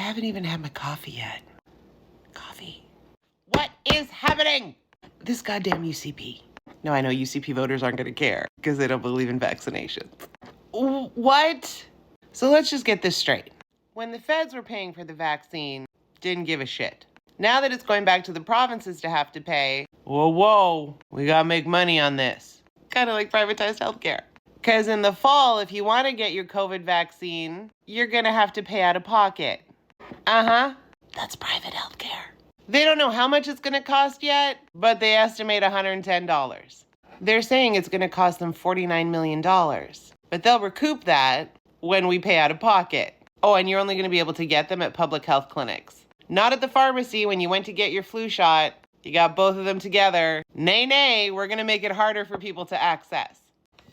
haven't even had my coffee yet. Coffee. What is happening? This goddamn UCP. No, I know UCP voters aren't going to care because they don't believe in vaccinations. What? So let's just get this straight. When the feds were paying for the vaccine, didn't give a shit. Now that it's going back to the provinces to have to pay, whoa, we gotta make money on this. Kind of like privatized healthcare. Because in the fall, if you want to get your COVID vaccine, you're gonna have to pay out of pocket. That's private healthcare. They don't know how much it's gonna cost yet, but they estimate $110. They're saying it's gonna cost them $49 million, but they'll recoup that when we pay out of pocket. Oh, and you're only gonna be able to get them at public health clinics. Not at the pharmacy when you went to get your flu shot. You got both of them together. Nay, we're gonna make it harder for people to access.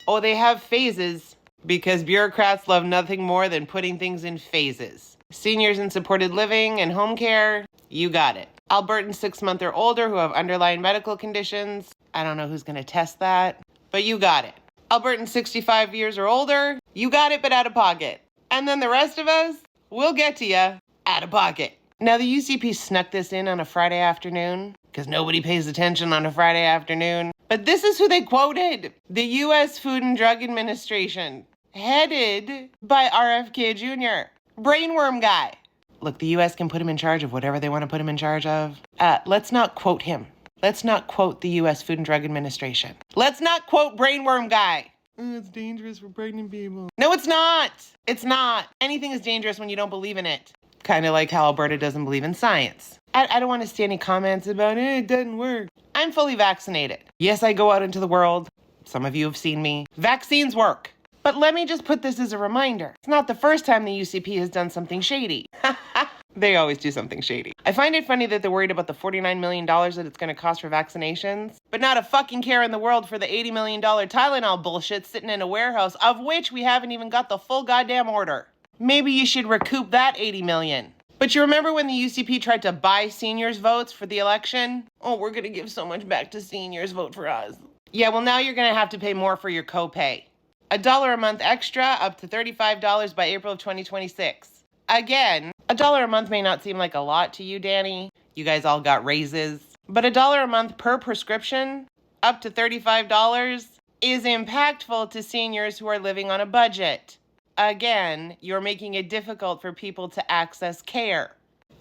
Oh, they have phases because bureaucrats love nothing more than putting things in phases. Seniors in supported living and home care, you got it. Albertans 6 months or older who have underlying medical conditions, I don't know who's gonna test that, but you got it. Albertans 65 years or older, you got it but out of pocket. And then the rest of us, we'll get to you out of pocket. Now, the UCP snuck this in on a Friday afternoon because nobody pays attention on a Friday afternoon. But this is who they quoted. The U.S. Food and Drug Administration, headed by RFK Jr., brainworm guy. Look, the U.S. can put him in charge of whatever they want to put him in charge of. Let's not quote him. Let's not quote the U.S. Food and Drug Administration. Let's not quote brainworm guy. It's dangerous for pregnant people. No, it's not. It's not. Anything is dangerous when you don't believe in it. Kind of like how Alberta doesn't believe in science. I don't want to see any comments about, it doesn't work. I'm fully vaccinated. Yes, I go out into the world. Some of you have seen me. Vaccines work. But let me just put this as a reminder. It's not the first time the UCP has done something shady. They always do something shady. I find it funny that they're worried about the $49 million that it's going to cost for vaccinations, but not a fucking care in the world for the $80 million Tylenot bullshit sitting in a warehouse, of which we haven't even got the full goddamn order. Maybe you should recoup that $80 million. But you remember when the UCP tried to buy seniors' votes for the election? Oh, we're going to give so much back to seniors, vote for us. Yeah, well, now you're going to have to pay more for your copay. $1 a month extra, up to $35 by April of 2026. Again, $1 a month may not seem like a lot to you, Danny. You guys all got raises. But $1 a month per prescription, up to $35, is impactful to seniors who are living on a budget. Again, you're making it difficult for people to access care.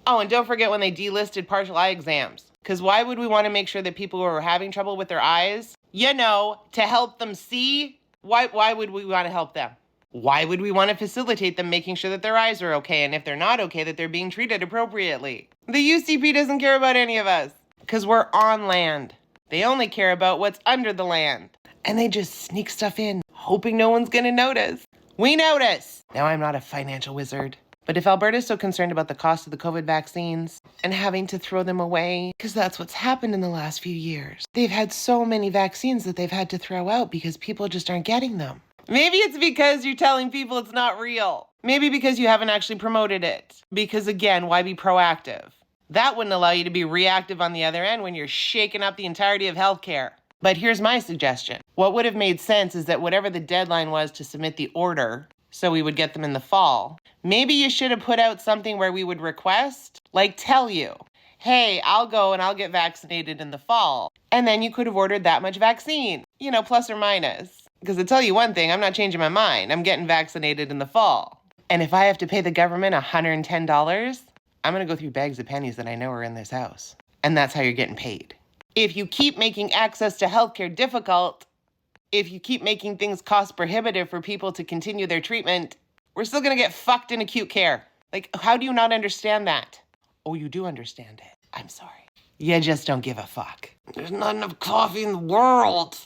Oh, and don't forget when they delisted partial eye exams. Because why would we want to make sure that people who are having trouble with their eyes, to help them see? Why would we want to help them? Why would we want to facilitate them making sure that their eyes are okay, and if they're not okay, that they're being treated appropriately? The UCP doesn't care about any of us because we're on land. They only care about what's under the land. And they just sneak stuff in, hoping no one's going to notice. We notice. Now, I'm not a financial wizard, but if Alberta's so concerned about the cost of the COVID vaccines and having to throw them away, because that's what's happened in the last few years. They've had so many vaccines that they've had to throw out because people just aren't getting them. Maybe it's because you're telling people it's not real. Maybe because you haven't actually promoted it. Because again, why be proactive? That wouldn't allow you to be reactive on the other end when you're shaking up the entirety of healthcare. But here's my suggestion. What would have made sense is that whatever the deadline was to submit the order, so we would get them in the fall, maybe you should have put out something where we would request, like tell you, hey, I'll go and I'll get vaccinated in the fall. And then you could have ordered that much vaccine, plus or minus. Because to tell you one thing, I'm not changing my mind. I'm getting vaccinated in the fall. And if I have to pay the government $110, I'm going to go through bags of pennies that I know are in this house. And that's how you're getting paid. If you keep making access to healthcare difficult, if you keep making things cost prohibitive for people to continue their treatment, we're still going to get fucked in acute care. Like, how do you not understand that? Oh, you do understand it. I'm sorry. You just don't give a fuck. There's not enough coffee in the world.